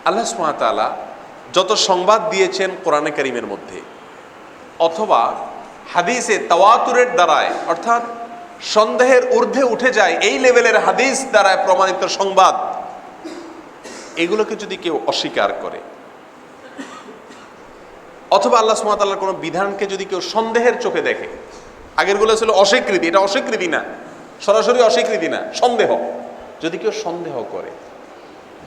আল্লাহ সুবহানাহু ওয়া তাআলা যত সংবাদ দিয়েছেন কোরআনে কারীমের মধ্যে অথবা হাদিসে তাওয়াতুরের দ্বারায়, অর্থাৎ সন্দেহের ঊর্ধ্বে উঠে যায় এই লেভেলের হাদিস দ্বারায় প্রমাণিত সংবাদ, এগুলোকে যদি কেউ অস্বীকার করে অথবা আল্লাহ সুবহানাহু ওয়া তাআলার কোনো বিধানকে যদি কেউ সন্দেহের চোখে দেখে, আগেরগুলো ছিল অস্বীকৃতি, এটা অস্বীকৃতি না, সরাসরি অস্বীকৃতি না, সন্দেহ, যদি কেউ সন্দেহ করে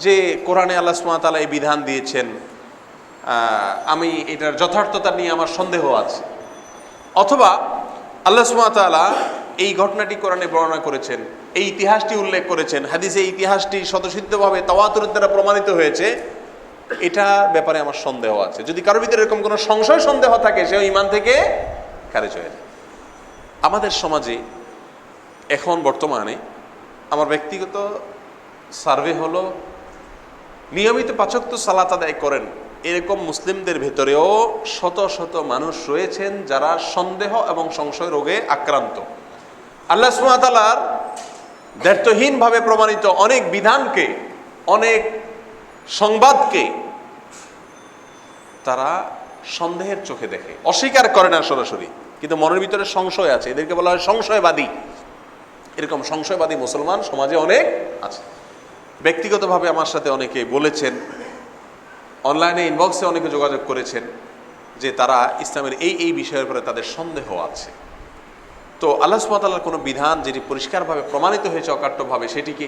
যে কোরআনে আল্লাহ সুবহানাহু ওয়া তাআলা এই বিধান দিয়েছেন, আমি এটার যথার্থতা নিয়ে আমার সন্দেহ আছে, অথবা আল্লাহ সুবহানাহু ওয়া তাআলা এই ঘটনাটি কোরআনে বর্ণনা করেছেন, এই ইতিহাসটি উল্লেখ করেছেন, হাদিসে এই ইতিহাসটি স্বতঃসিদ্ধভাবে তাওয়াতুরের দ্বারা প্রমাণিত হয়েছে, এটা ব্যাপারে আমার সন্দেহ আছে। যদি কারোর ভিতরে এরকম কোনো সংশয় সন্দেহ থাকে, সেও ঈমান থেকে খারিজ হয়ে যায়। আমাদের সমাজে এখন বর্তমানে আমার ব্যক্তিগত সার্ভে হলো, নিয়মিত ৫ ওয়াক্ত সালাত আদায় করেন এরকম মুসলিমদের ভেতরেও শত শত মানুষ রয়েছেন যারা সন্দেহ এবং সংশয় রোগে আক্রান্ত। আল্লাহ সুবহানাহু ওয়া তাআলার দ্ব্যর্থহীনভাবে প্রমাণিত অনেক বিধানকে, অনেক সংবাদকে তারা সন্দেহের চোখে দেখে, অস্বীকার করে না সরাসরি, কিন্তু মনের ভিতরে সংশয় আছে, এদেরকে বলা হয় সংশয়বাদী। এরকম সংশয়বাদী মুসলমান সমাজে অনেক আছে। ব্যক্তিগতভাবে আমার সাথে অনেকে বলেছেন, অনলাইনে ইনবক্সে অনেকে যোগাযোগ করেছেন যে তারা ইসলামের এই বিষয়ের উপরে তাদের সন্দেহ আছে। তো আল্লাহ সুবহানাহু ওয়া তাআলার কোনো বিধান যেটি পরিষ্কারভাবে প্রমাণিত হয়েছে অকাট্যভাবে, সেটিকে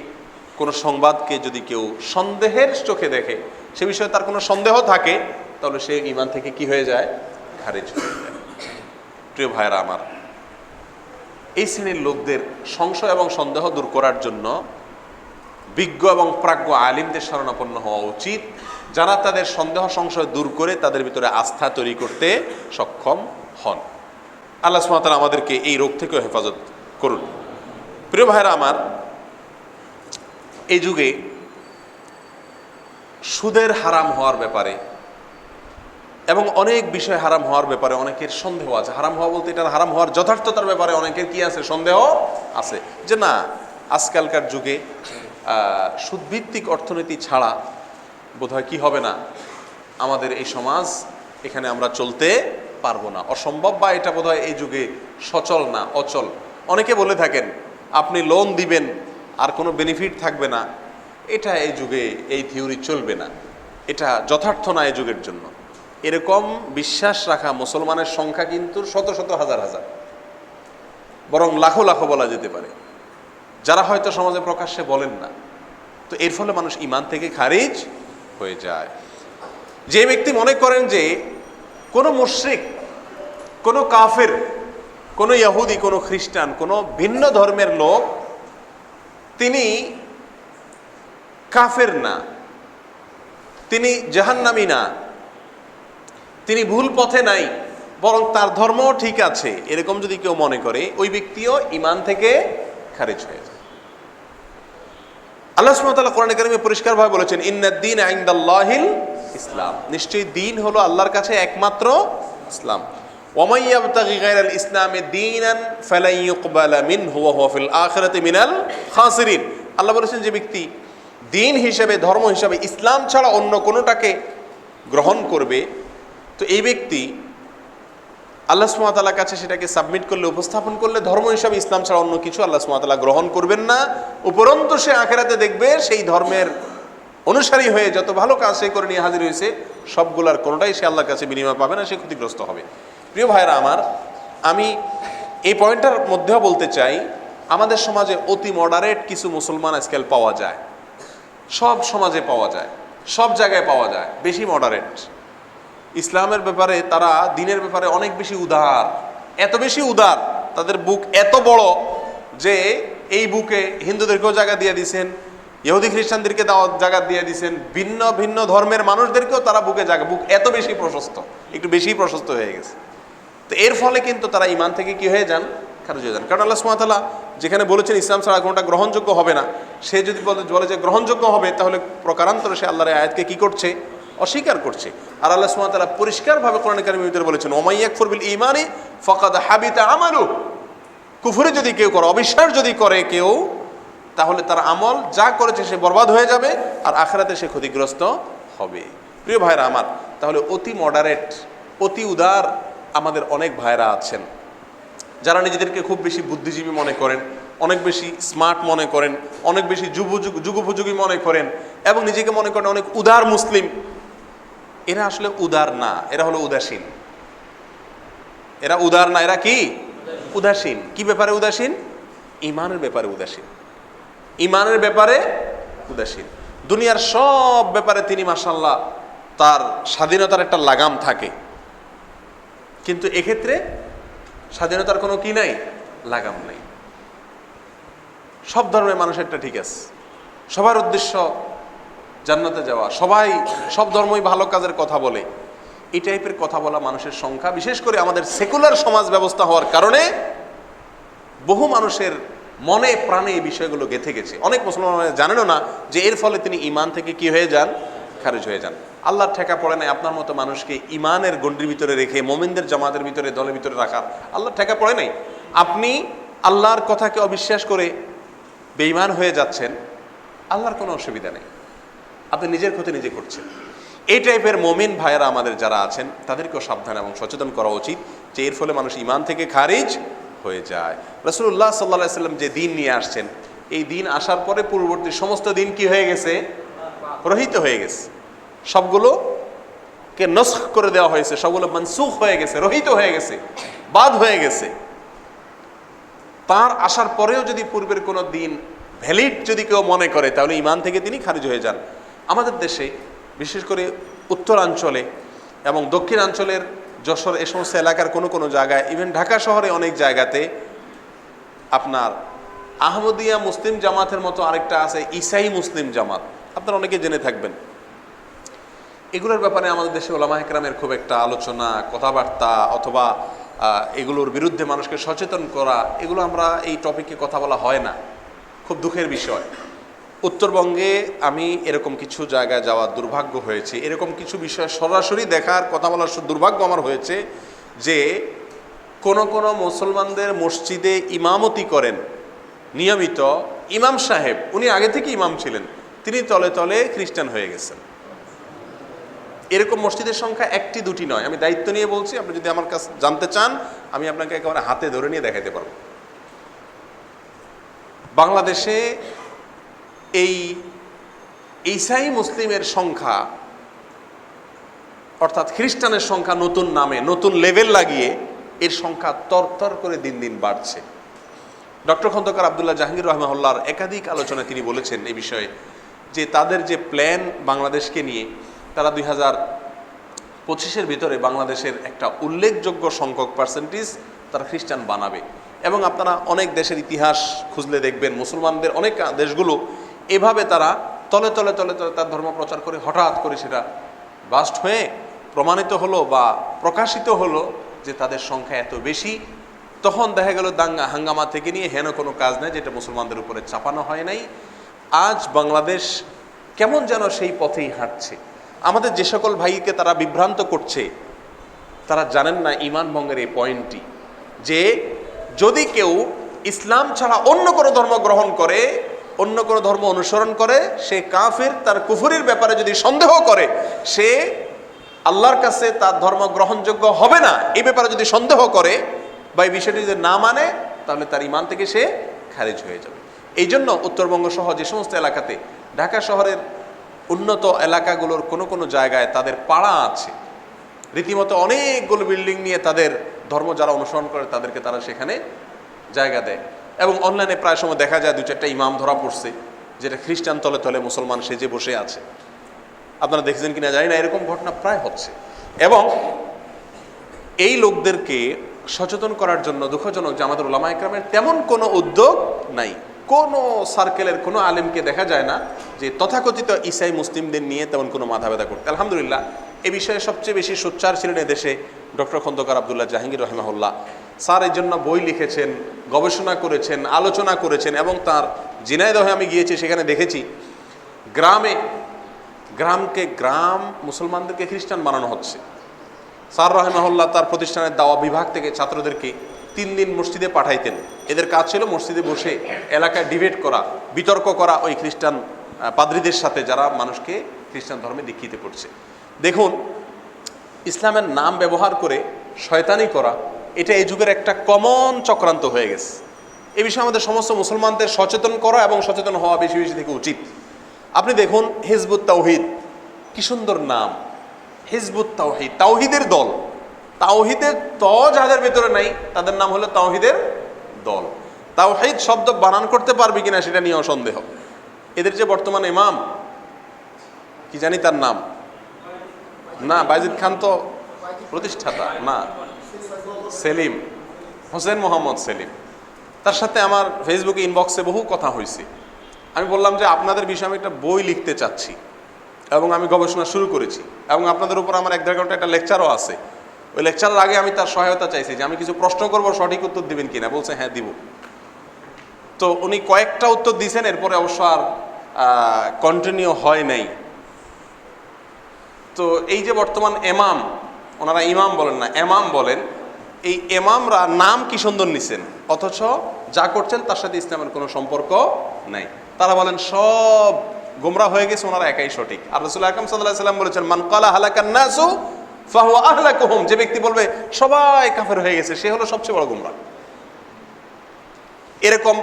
কোনো সংবাদকে যদি কেউ সন্দেহের চোখে দেখে, সে বিষয়ে তার কোনো সন্দেহ থাকে, তাহলে সে ঈমান থেকে কি হয়ে যায়? খারিজ হয়ে যায়। প্রিয় ভাইরা আমার, এই শ্রেণীর লোকদের সংশয় এবং সন্দেহ দূর করার জন্য বিজ্ঞ এবং প্রাজ্ঞ আলিমদের শরণাপন্ন হওয়া উচিত, যারা তাদের সন্দেহ সংশয় দূর করে তাদের ভিতরে আস্থা তৈরি করতে সক্ষম হন। আল্লাহ সুবহানাহু ওয়া তাআলা আমাদেরকে এই রোগ থেকেও হেফাজত করুন। প্রিয় ভাইরা আমার, এই যুগে সুদের হারাম হওয়ার ব্যাপারে এবং অনেক বিষয় হারাম হওয়ার ব্যাপারে অনেকের সন্দেহ আছে। হারাম হওয়া বলতে এটার হারাম হওয়ার যথার্থতার ব্যাপারে অনেকের কি আছে? সন্দেহ আছে, যে না, আজকালকার যুগে সুদভিত্তিক অর্থনীতি ছাড়া বোধহয় কি হবে না, আমাদের এই সমাজ, এখানে আমরা চলতে পারবো না, অসম্ভব, বা এটা বোধহয় এই যুগে সচল না, অচল। অনেকে বলে থাকেন আপনি লোন দিবেন আর কোনো বেনিফিট থাকবে না, এটা এই যুগে এই থিওরি চলবে না, এটা যথার্থ না এই যুগের জন্য। এরকম বিশ্বাস রাখা মুসলমানের সংখ্যা কিন্তু শত শত হাজার হাজার, বরং লাখো লাখো বলা যেতে পারে, যারা হয়তো সমাজে প্রকাশ্যে বলেন না। তো এর ফলে মানুষ ঈমান থেকে খারিজ হয়ে যায়। যে ব্যক্তি মনে করেন যে কোনো মুশরিক, কোনো কাফের, কোনো ইহুদি, কোনো খ্রিস্টান, কোনো ভিন্ন ধর্মের লোক, তিনি কাফের না, তিনি জাহান্নামী না, তিনি ভুল পথে নাই, বরং তার ধর্মও ঠিক আছে, এরকম যদি কেউ মনে করে, ওই ব্যক্তিও ঈমান থেকে খারিজ হয়ে যায়। আল্লাহ সুবহানাহু ওয়া তাআলা কোরআনে কারিমে পরিষ্কারভাবে বলেছেন, ইন্নাদ-দীনা ইনদাল্লাহিল ইসলাম, নিশ্চয়ই দিন হলো আল্লাহর কাছে একমাত্র ইসলাম। ওয়া মান ইয়াবতাগি গায়রাল ইসলামি দীনান ফালান ইউকবালা মিনহু ওয়া হুয়া ফিল আখিরাতি মিনাল খাসিরিন। আল্লাহ বলেছেন, যে ব্যক্তি দিন হিসেবে, ধর্ম হিসেবে ইসলাম ছাড়া অন্য কোনোটাকে গ্রহণ করবে, তো এই ব্যক্তি আল্লাহ সুবহানাহু ওয়া তাআলার কাছে সেটাকে সাবমিট করলে, উপস্থাপন করলে, ধর্ম হিসাবে ইসলাম ছাড়া অন্য কিছু আল্লাহ সুবহানাহু ওয়া তাআলা গ্রহণ করবেন না। উপরন্তু সে আখিরাতে দেখবে সেই ধর্মের অনুসারী হয়ে যত ভালো কাজ সে করে নিয়ে হাজির হয়েছে, সবগুলার কোনোটাই সে আল্লাহর কাছে বিনিময় পাবে না, সে ক্ষতিগ্রস্ত হবে। প্রিয় ভাইরা আমার, আমি এই পয়েন্টটার মধ্যেও বলতে চাই, আমাদের সমাজে অতি মডারেট কিছু মুসলমান আজকাল পাওয়া যায়, সব সমাজে পাওয়া যায়, সব জায়গায় পাওয়া যায়, বেশি মডারেট। ইসলামের ব্যাপারে, তারা দিনের ব্যাপারে অনেক বেশি উদার, এত বেশি উদার, তাদের বুক এত বড় যে এই বুকে হিন্দুদেরকেও জায়গা দিয়ে দিয়েছেন, ইহুদি খ্রিস্টানদেরকে জায়গা দিয়ে দিয়েছেন, ভিন্ন ভিন্ন ধর্মের মানুষদেরকেও তারা বুকে জায়গা, বুক এত বেশি প্রশস্ত, একটু বেশি প্রশস্ত হয়ে গেছে। তো এর ফলে কিন্তু তারা ঈমান থেকে কি হয়ে যান? খারিজ হয়ে যান। কারণ আল্লাহ সুবহানাহু ওয়া তাআলা যেখানে বলেছেন ইসলাম ছাড়া কোনোটা গ্রহণযোগ্য হবে না, সে যদি বলে যে গ্রহণযোগ্য হবে, তাহলে প্রকারান্তরে সে আল্লাহর আয়াতকে কি করছে? অস্বীকার করছে। আর আল্লাহ সুবহানাহু ওয়া তাআলা পরিষ্কারভাবে কোরআন কারীমের ভিতরে বলেছেন, ওয়া মান ইয়াকফুর বিল ঈমানি ফাকাদ হাবিতা আমালু, কুফরি যদি কেউ করে, অবিশ্বাস যদি করে কেউ, তাহলে তার আমল যা করেছে সে বরবাদ হয়ে যাবে, আর আখিরাতে সে ক্ষতিগ্রস্ত হবে। প্রিয় ভাইরা আমার, তাহলে অতি মডারেট, অতি উদার আমাদের অনেক ভাইরা আছেন যারা নিজেদেরকে খুব বেশি বুদ্ধিজীবী মনে করেন, অনেক বেশি স্মার্ট মনে করেন, অনেক বেশি যুগোপযোগী মনে করেন এবং নিজেকে মনে করেন অনেক উদার মুসলিম। এরা আসলে উদার না, এরা হলো উদাসীন। এরা উদার না, এরা কি উদাসীন। কি ব্যাপারে উদাসীন? ইমানের ব্যাপারে উদাসীন। ইমানের ব্যাপারে উদাসীন। দুনিয়ার সব ব্যাপারে তিনি মাশাআল্লাহ তার স্বাধীনতার একটা লাগাম থাকে, কিন্তু এক্ষেত্রে স্বাধীনতার কোনো কি নাই, লাগাম নাই। সব ধর্মের মানুষেরটা ঠিক আছে, সবার উদ্দেশ্য জান্নাতে যাওয়া, সবাই সব ধর্মই ভালো কাজের কথা বলে। এই টাইপের কথা বলা মানুষের সংখ্যা, বিশেষ করে আমাদের সেকুলার সমাজ ব্যবস্থা হওয়ার কারণে বহু মানুষের মনে প্রাণে এই বিষয়গুলো গেঁথে গেছে। অনেক মুসলমান জানেনও না যে এর ফলে তিনি ইমান থেকে কি হয়ে যান, খারিজ হয়ে যান। আল্লাহর ঠেকা পড়ে নাই আপনার মতো মানুষকে ইমানের গণ্ডির ভিতরে রেখে মোমিনদের জামাতের ভিতরে, দলের ভিতরে রাখার। আল্লাহর ঠেকা পড়ে নাই। আপনি আল্লাহর কথাকে অবিশ্বাস করে বেঈমান হয়ে যাচ্ছেন, আল্লাহর কোনো অসুবিধা নেই, আপনি নিজের ক্ষতি নিজে করছেন। এই টাইপের মোমিন ভাইয়েরা আমাদের যারা আছেন তাদেরকেও সাবধান এবং সচেতন করা উচিত যে এর ফলে মানুষ ইমান থেকে খারিজ হয়ে যায়। রাসূলুল্লাহ সাল্লাল্লাহু আলাইহি ওয়াসাল্লাম যে দিন নিয়ে আসছেন, এই দিন আসার পরে পূর্ববর্তী সমস্ত দিন কি হয়ে গেছে, রহিত হয়ে গেছে। সবগুলোকে নসখ করে দেওয়া হয়েছে, সবগুলো মনসুখ হয়ে গেছে, রহিত হয়ে গেছে, বাদ হয়ে গেছে। তার আসার পরেও যদি পূর্বের কোনো দিন ভ্যালিড যদি কেউ মনে করে, তাহলে ইমান থেকে তিনি খারিজ হয়ে যান। আমাদের দেশে বিশেষ করে উত্তরাঞ্চলে এবং দক্ষিণাঞ্চলের যশোর এ সমস্ত এলাকার কোনো কোনো জায়গায়, ইভেন ঢাকা শহরে অনেক জায়গাতে আপনার আহমদিয়া মুসলিম জামাতের মতো আরেকটা আছে ঈসাই মুসলিম জামাত, আপনারা অনেকে জেনে থাকবেন। এগুলোর ব্যাপারে আমাদের দেশে ওলামা ইকরামের খুব একটা আলোচনা, কথাবার্তা অথবা এগুলোর বিরুদ্ধে মানুষকে সচেতন করা, এগুলো আমরা এই টপিকে কথা বলা হয় না। খুব দুঃখের বিষয়। উত্তরবঙ্গে আমি এরকম কিছু জায়গায় যাওয়ার দুর্ভাগ্য হয়েছে, এরকম কিছু বিষয় সরাসরি দেখার, কথা বলার দুর্ভাগ্য আমার হয়েছে যে কোন কোন মুসলমানদের মসজিদে ইমামতি করেন নিয়মিত ইমাম সাহেব, উনি আগে থেকে ইমাম ছিলেন, তিনি তলে তলে খ্রিস্টান হয়ে গেছেন। এরকম মসজিদের সংখ্যা একটি দুটি নয়, আমি দায়িত্ব নিয়ে বলছি। আপনি যদি আমার কাছে জানতে চান, আমি আপনাকে একেবারে হাতে ধরে নিয়ে দেখাতে পারবো। বাংলাদেশে এই ঈসাই মুসলিমের সংখ্যা, অর্থাৎ খ্রিস্টানের সংখ্যা নতুন নামে নতুন লেভেল লাগিয়ে এর সংখ্যা তরতর করে দিন দিন বাড়ছে। ডক্টর খন্দকার আব্দুল্লাহ জাহাঙ্গীর রহমাহুল্লাহর একাধিক আলোচনায় তিনি বলেছেন এই বিষয়ে যে তাদের যে প্ল্যান বাংলাদেশকে নিয়ে, তারা 2025-এর ভিতরে বাংলাদেশের একটা উল্লেখযোগ্য সংখ্যক পার্সেন্টেজ তারা খ্রিস্টান বানাবে। এবং আপনারা অনেক দেশের ইতিহাস খুঁজলে দেখবেন মুসলমানদের অনেক দেশগুলো এভাবে তারা তলে তলে তলে তলে তার ধর্ম প্রচার করে হঠাৎ করে সেটা বাস্ট হয়ে প্রমাণিত হলো বা প্রকাশিত হলো যে তাদের সংখ্যা এত বেশি। তখন দেখা গেল দাঙ্গা হাঙ্গামা থেকে নিয়ে হেন কোনো কাজ নেই যেটা মুসলমানদের উপরে চাপানো হয় নাই। আজ বাংলাদেশ কেমন যেন সেই পথেই হাঁটছে। আমাদের যে সকল ভাইকে তারা বিভ্রান্ত করছে, তারা জানেন না ঈমান ভঙ্গের এই পয়েন্টটি, যে যদি কেউ ইসলাম ছাড়া অন্য কোনো ধর্ম গ্রহণ করে, অন্য কোনো ধর্ম অনুসরণ করে, সে কাফির। তার কুফরির ব্যাপারে যদি সন্দেহ করে, সে আল্লাহর কাছে তার ধর্ম গ্রহণযোগ্য হবে না, এই ব্যাপারে যদি সন্দেহ করে বা এই বিষয়টি যদি না মানে, তাহলে তার ঈমান থেকে সে খারিজ হয়ে যাবে। এই জন্য উত্তরবঙ্গ সহ যে সমস্ত এলাকাতে, ঢাকা শহরের উন্নত এলাকাগুলোর কোনো কোনো জায়গায় তাদের পাড়া আছে, রীতিমতো অনেকগুলো বিল্ডিং নিয়ে তাদের ধর্ম যারা অনুসরণ করে তাদেরকে তারা সেখানে জায়গা দেয়। এবং অনলাইনে প্রায় সময় দেখা যায় 2-4টা ইমাম ধরা পড়ছে যেটা খ্রিস্টান তলে তলে মুসলমান সেজে বসে আছে। আপনারা দেখেছেন কিনা জানি না, এরকম ঘটনা প্রায় হচ্ছে। এবং এই লোকদেরকে সচেতন করার জন্য দুঃখজনক যে আমাদের উলামা ইকরামের তেমন কোনো উদ্যোগ নাই। কোনো সার্কেলের কোনো আলেমকে দেখা যায় না যে তথাকথিত ঈসাই মুসলিমদের নিয়ে তেমন কোনো মাথা ব্যথা করতে। আলহামদুলিল্লাহ, এ বিষয়ে সবচেয়ে বেশি সোচ্চার ছিলেন এদেশে ডক্টর খন্দকার আব্দুল্লাহ জাহাঙ্গীর রহমাহুল্লাহ। স্যার এর জন্য বই লিখেছেন, গবেষণা করেছেন, আলোচনা করেছেন। এবং তার ঝিনাইদহে আমি গিয়েছি, সেখানে দেখেছি গ্রাম মুসলমানদেরকে খ্রিস্টান বানানো হচ্ছে। স্যার রহমাহুল্লাহ তার প্রতিষ্ঠানের দাওয়া বিভাগ থেকে ছাত্রদেরকে 3 দিন মসজিদে পাঠাইতেন। এদের কাজ ছিল মসজিদে বসে এলাকায় ডিবেট করা, বিতর্ক করা ওই খ্রিস্টান পাদ্রীদের সাথে, যারা মানুষকে খ্রিস্টান ধর্মে দীক্ষিত করছে। দেখুন, ইসলামের নাম ব্যবহার করে শয়তানি করা এটা এই যুগের একটা কমন চক্রান্ত হয়ে গেছে। এ বিষয়ে আমাদের সমস্ত মুসলমানদের সচেতন করা এবং সচেতন হওয়া বেশি বেশি থেকে উচিত। আপনি দেখুন, হিজবুত তাওহিদ, কি সুন্দর নাম, হিজবুত তাওহিদ, তাওহিদের দল। তাওহিদের ত যাদের ভেতরে নাই তাদের নাম হলো তাওহিদের দল। তাওহিদ শব্দ বানান করতে পারবে কিনা সেটা নিয়েও সন্দেহ। এদের যে বর্তমান ইমাম, কি জানি তার নাম, না বাইজিদ খান তো প্রতিষ্ঠাতা না, সেলিম, হোসেন মোহাম্মদ সেলিম, তার সাথে আমার ফেসবুকে ইনবক্সে বহু কথা হয়েছে। আমি বললাম যে আপনাদের বিষয়ে আমি একটা বই লিখতে চাচ্ছি এবং আমি গবেষণা শুরু করেছি এবং আপনাদের উপর আমার 1-1.5 ঘন্টা একটা লেকচারও আছে। ওই লেকচারের আগে আমি তার সহায়তা চাইছি যে আমি কিছু প্রশ্ন করব, সঠিক উত্তর দিবেন কিনা। বলছে হ্যাঁ দিব। তো উনি কয়েকটা উত্তর দিয়েছেন, এরপরে অবশ্য আর কন্টিনিউ হয় নাই। তো এই যে বর্তমান এমাম, ওনারা ইমাম বলেন না, এমাম বলেন, এই এমামরা নাম কি সুন্দর নিছেন, অথচ যা করছেন তার সাথে ইসলামের কোনো সম্পর্ক নাই। তারা বলেন সব গোমরাহ হয়ে গেছে, ওনারা একাই সঠিক। আর রাসূল আকরাম সাল্লাল্লাহু আলাইহি ওয়াসাল্লাম বলেছেন, মান ক্বালা হালাকান নাসু ফাহুয়া আহলাকুহুম, যে ব্যক্তি বলবে সবাই কাফের হয়ে গেছে সে হলো সবচেয়ে বড় গোমরাহ। এরকম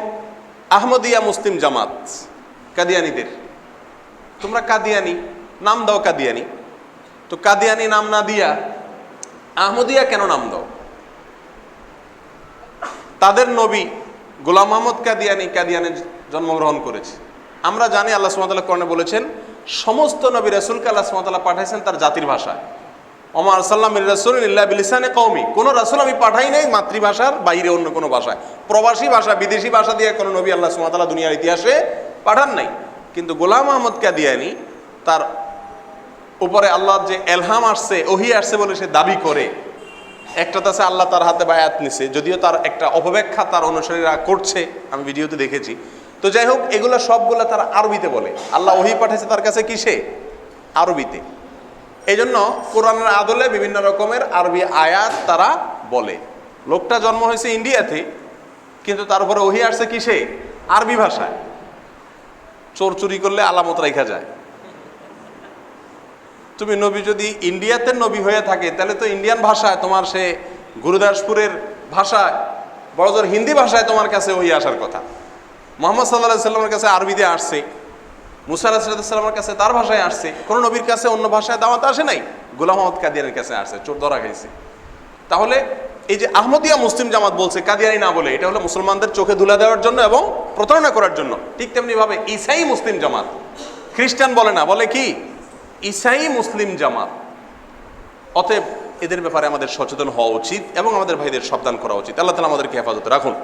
আহমদিয়া মুসলিম জামাত, কাদিয়ানীদের, তোমরা কাদিয়ানি, নাম দাও কাদিয়ানি, তো কাদিয়ানি নাম না দিয়া আহমদিয়া কেন নাম দাও? তাদের নবী গোলাম মোহাম্মদ কাদিয়ানি কাদিয়ানে জন্মগ্রহণ করেছে। আমরা জানি আল্লাহ সুবহানাহু ওয়া তাআলা কোরআনে বলেছেন সমস্ত নবী রাসূলকে আল্লাহ সুবহানাহু ওয়া তাআলা পাঠাইছেন তার জাতির ভাষায়। ওমা আরসালনা মির রাসূলিন ইল্লা বিলিসানি কওমি, কোন রাসূল আমি পাঠাই নাই মাতৃভাষার বাইরে অন্য কোনো ভাষায়, প্রবাসী ভাষা, বিদেশি ভাষা দিয়ে কোনো নবী আল্লাহ সুবহানাহু ওয়া তাআলা দুনিয়ার ইতিহাসে পাঠান নাই। কিন্তু গোলাম মোহাম্মদ কাদিয়ানি তার উপরে আল্লাহর যে এলহাম আসছে, ওহী আসছে বলে সে দাবি করে। একটা তো আছে আল্লাহ তার হাতে বায়াত নিছে, যদিও তার একটা অপব্যাখ্যা তার অনুসারীরা করছে, আমি ভিডিওতে দেখেছি। তো যাই হোক, এগুলো সবগুলো তারা আরবিতে বলে। আল্লাহ ওহী পাঠাইছে তার কাছে কিসে? আরবিতে। এই জন্য কোরআনের আদলে বিভিন্ন রকমের আরবি আয়াত তারা বলে। লোকটা জন্ম হয়েছে ইন্ডিয়াতে, কিন্তু তার উপরে ওহী আসছে কিসে? আরবি ভাষায়। চোর চুরি করলে আলামত রাখা যায়। তুমি নবী যদি ইন্ডিয়াতে নবী হয়ে থাকে তাহলে তো ইন্ডিয়ান ভাষায় তোমার, সে গুরুদাসপুরের ভাষায়, বড়জোর হিন্দি ভাষায় তোমার কাছে ওই আসার কথা। মুহাম্মদ সাল্লাল্লাহু আলাইহি সাল্লামের কাছে আরবিতে আসছে, মুসা আলাইহিস সালামের কাছে তার ভাষায় আসছে, কোনো নবীর কাছে অন্য ভাষায় দাওয়াত আসে নাই। গোলাম মোহাম্মদ কাদিয়ানির কাছে আসছে, চোর ধরা খাইছে। তাহলে এই যে আহমদিয়া মুসলিম জামাত বলছে কাদিয়ানি না বলে, এটা হলো মুসলমানদের চোখে ধুলা দেওয়ার জন্য এবং প্রতারণা করার জন্য। ঠিক তেমনি ভাবে ঈসাই মুসলিম জামাত, খ্রিস্টান বলে না, বলে কি ঈসাই মুসলিম জামাত। অতএব এদের ব্যাপারে আমাদের সচেতন হওয়া উচিত এবং আমাদের ভাইদের সাবধান করা উচিত। আল্লাহ তাআলা আমাদেরকে হেফাজতে রাখুন।